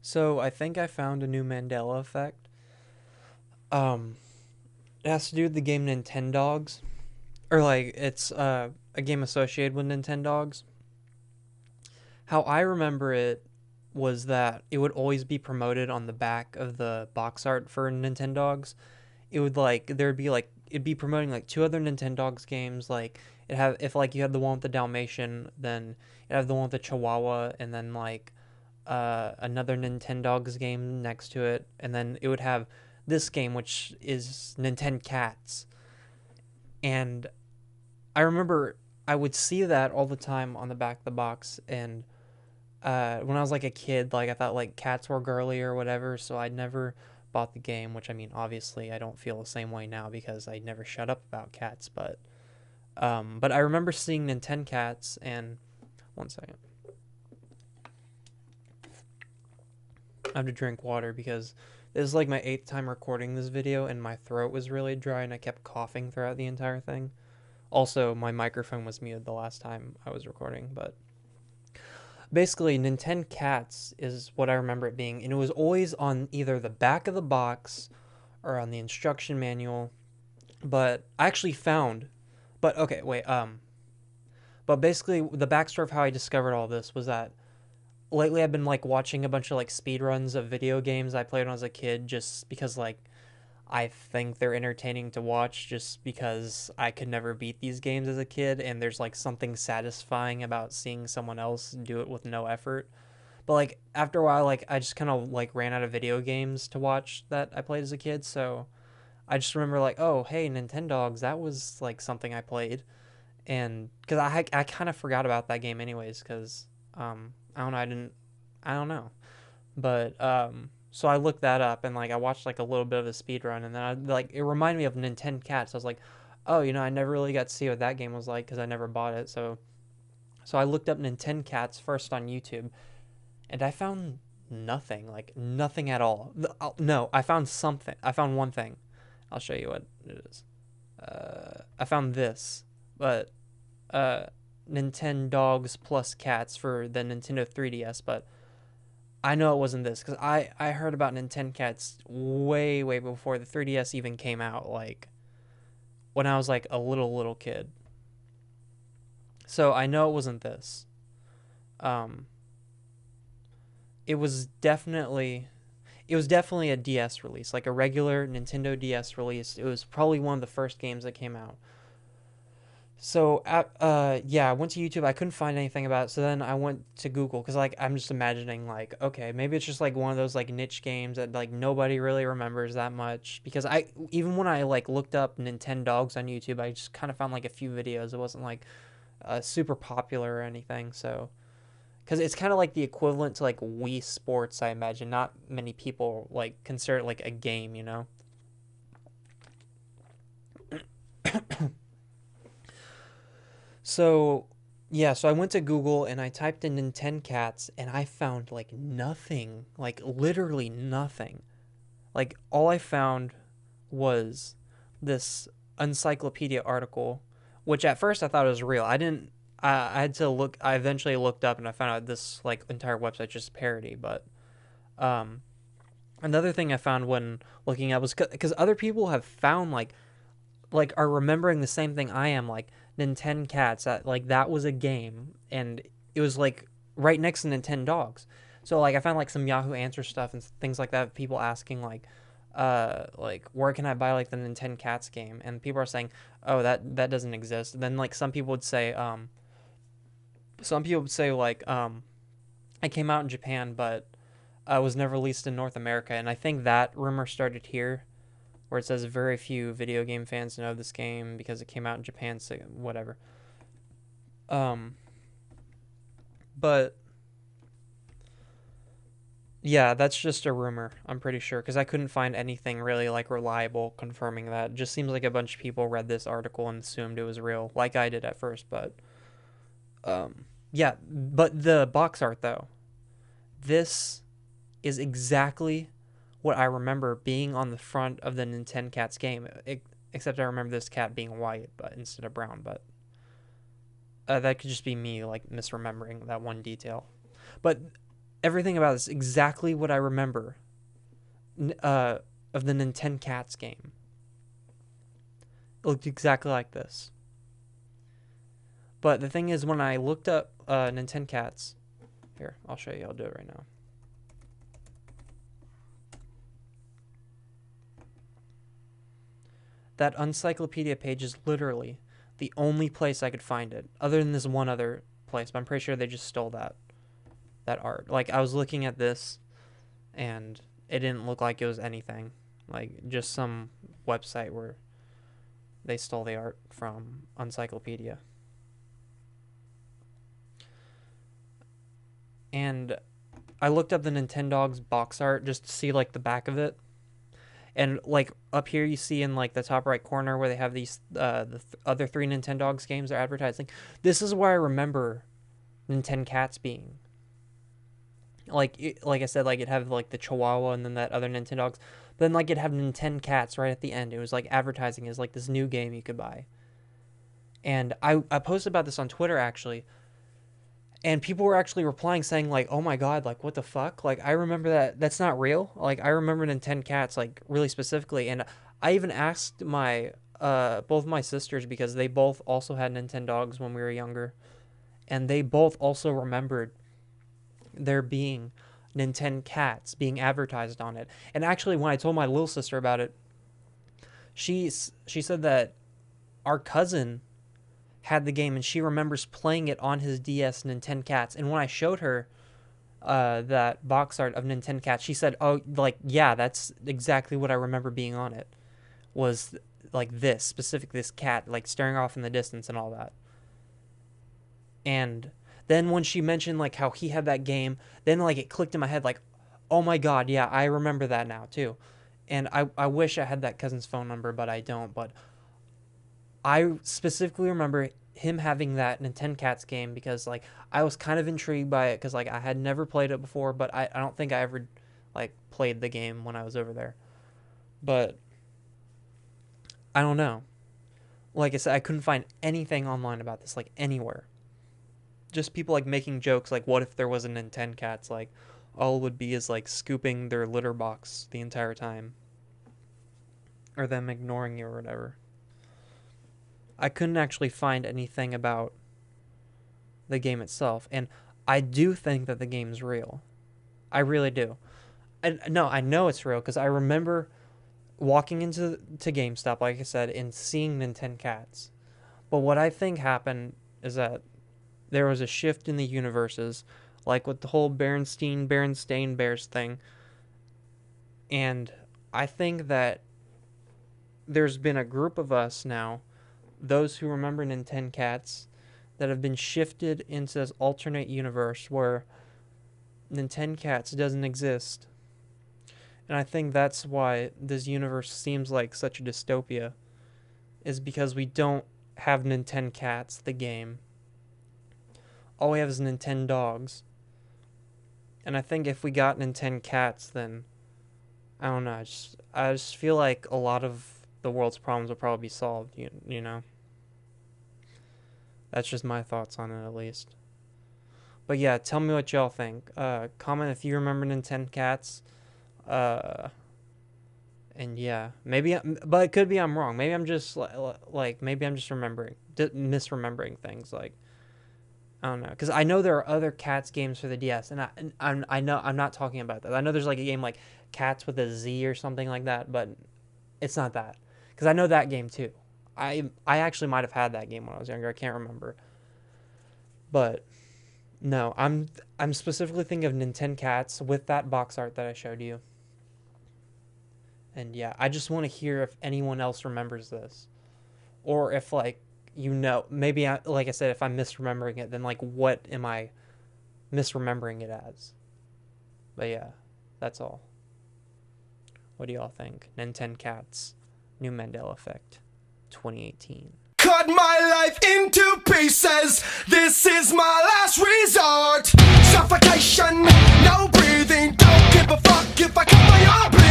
So I think I found a new Mandela effect. Um, it has to do with the game Nintendogs, or like it's a game associated with Nintendogs. How I remember it was that it would always be promoted on the back of the box art for Nintendogs. It would like there'd be like it'd be promoting like two other Nintendogs games. Like it have if like you had the one with the Dalmatian, then it have the one with the Chihuahua, and then like another Nintendogs game next to it, and then it would have this game, which is Nintencats. And I remember I would see that all the time on the back of the box, and when I was like a kid, like I thought like cats were girly or whatever, so I never bought the game. Which I mean, obviously, I don't feel the same way now because I never shut up about cats. But I remember seeing Nintencats, and one second, I have to drink water because this is like my eighth time recording this video, and my throat was really dry, and I kept coughing throughout the entire thing. Also, my microphone was muted the last time I was recording, but basically, Nintencats is what I remember it being, and it was always on either the back of the box or on the instruction manual. But I actually found, but okay, wait, but basically, the backstory of how I discovered all this was that lately I've been like watching a bunch of like speed runs of video games I played when I was a kid, just because like I think they're entertaining to watch just because I could never beat these games as a kid, and there's like something satisfying about seeing someone else do it with no effort. But like after a while, like I just kind of like ran out of video games to watch that I played as a kid, so I just remember like, oh hey, Nintendogs, that was like something I played, and because I kind of forgot about that game anyways, because I don't know, I don't know, but so I looked that up and like I watched like a little bit of a speed run, and then I like it reminded me of Nintendo Cats. I was like, oh, I never really got to see what that game was like because I never bought it. So I looked up Nintendo Cats first on YouTube, and I found nothing, like nothing at all. No, I found something. I found one thing. I'll show you what it is. I found this, but uh, Nintendo Dogs plus Cats for the Nintendo 3DS, but I know it wasn't this because I heard about Nintendo Cats way way before the 3DS even came out, like when I was like a little kid. So I know it wasn't this. Um, it was definitely it was definitely a DS release, like a regular Nintendo DS release. It was probably one of the first games that came out. So yeah, I went to YouTube. I couldn't find anything about it. So then I went to Google because like I'm just imagining like, okay, maybe it's just like one of those like niche games that like nobody really remembers that much. Because I even when I like looked up Nintendo Dogs on YouTube, I just kind of found like a few videos. It wasn't like super popular or anything. So because it's kind of like the equivalent to like Wii Sports, I imagine. Not many people like consider it like a game, you know. So, yeah, so I went to Google and I typed in Nintendo Cats and I found like nothing, like literally nothing. Like all I found was this encyclopedia article, which at first I thought was real. I didn't. I had to look. I eventually looked up and I found out this like entire website just parody. But um, another thing I found when looking up was because other people have found like are remembering the same thing I am, like Nintendo Cats. That like that was a game, and it was like right next to Nintendo Dogs. So like I found like some Yahoo Answer stuff and things like that. People asking like where can I buy like the Nintendo Cats game, and people are saying, oh that doesn't exist. And then like some people would say like it came out in Japan, but was never released in North America, and I think that rumor started here where it says very few video game fans know this game because it came out in Japan, so whatever. Um, but yeah, that's just a rumor. I'm pretty sure because I couldn't find anything really like reliable confirming that. It just seems like a bunch of people read this article and assumed it was real, like I did at first. But yeah. But the box art though, this is exactly what I remember being on the front of the Nintendo Cats game. Except I remember this cat being white, but instead of brown. But that could just be me like misremembering that one detail. But everything about this exactly what I remember of the Nintencats game. It looked exactly like this. But the thing is, when I looked up Nintencats, here, I'll show you. I'll do it right now. That encyclopedia page is literally the only place I could find it, other than this one other place. But I'm pretty sure they just stole that art. Like, I was looking at this, and it didn't look like it was anything. Like, just some website where they stole the art from encyclopedia. And I looked up the Nintendogs box art just to see, like, the back of it. And, like, up here you see in, like, the top right corner where they have these, other 3 Nintendogs games they're advertising. This is where I remember Nintencats being. Like I said, like, it'd have, like, the Chihuahua and then that other Nintendogs. But then, like, it'd have Nintencats right at the end. It was, like, advertising as, like, this new game you could buy. And I posted about this on Twitter, actually. And people were actually replying saying, like, oh my god, like, what the fuck? Like, I remember that. That's not real. Like, I remember Nintencats, like, really specifically. And I even asked my, both my sisters, because they both also had Nintendogs when we were younger. And they both also remembered there being Nintencats being advertised on it. And actually, when I told my little sister about it, she said that our cousin had the game and she remembers playing it on his DS, Nintencats. And when I showed her that box art of Nintencats, she said, oh, like, yeah, that's exactly what I remember being on it, was like this cat, like, staring off in the distance and all that. And then when she mentioned, like, how he had that game, then, like, it clicked in my head, like, oh my god, yeah, I remember that now too. And I wish I had that cousin's phone number, but I don't. But I specifically remember him having that Nintencats game because, like, I was kind of intrigued by it because, like, I had never played it before, but I don't think I ever, like, played the game when I was over there. But I don't know. Like I said, I couldn't find anything online about this, like, anywhere. Just people, like, making jokes, like, what if there was a Nintencats, like, all it would be is, like, scooping their litter box the entire time. Or them ignoring you or whatever. I couldn't actually find anything about the game itself. And I do think that the game's real. I really do. And no, I know it's real because I remember walking into GameStop, like I said, and seeing Nintencats. But what I think happened is that there was a shift in the universes, like with the whole Berenstain Bears thing. And I think that there's been a group of us now, those who remember Nintencats, that have been shifted into this alternate universe where Nintencats doesn't exist. And I think that's why this universe seems like such a dystopia, is because we don't have Nintencats, the game. All we have is Nintendogs. And I think if we got Nintencats, then, I don't know, I just feel like a lot of the world's problems will probably be solved, you know? That's just my thoughts on it, at least. But yeah, tell me what y'all think. Comment if you remember Nintencats. And yeah, but it could be I'm wrong. Maybe I'm just, like, maybe I'm just misremembering things, like, I don't know. Because I know there are other Cats games for the DS, and I know I'm not talking about that. I know there's, like, a game like Cats with a Z or something like that, but it's not that. Because I know that game too. I actually might have had that game when I was younger. I can't remember. But no, I'm specifically thinking of Nintencats with that box art that I showed you. And yeah, I just want to hear if anyone else remembers this, or if, like, maybe like I said, if I'm misremembering it, then, like, what am I misremembering it as? But yeah, that's all. What do y'all think? Nintencats, new Mandela effect, 2018. Cut my life into pieces. This is my last resort. Suffocation, no breathing. Don't give a fuck if I cut my arm.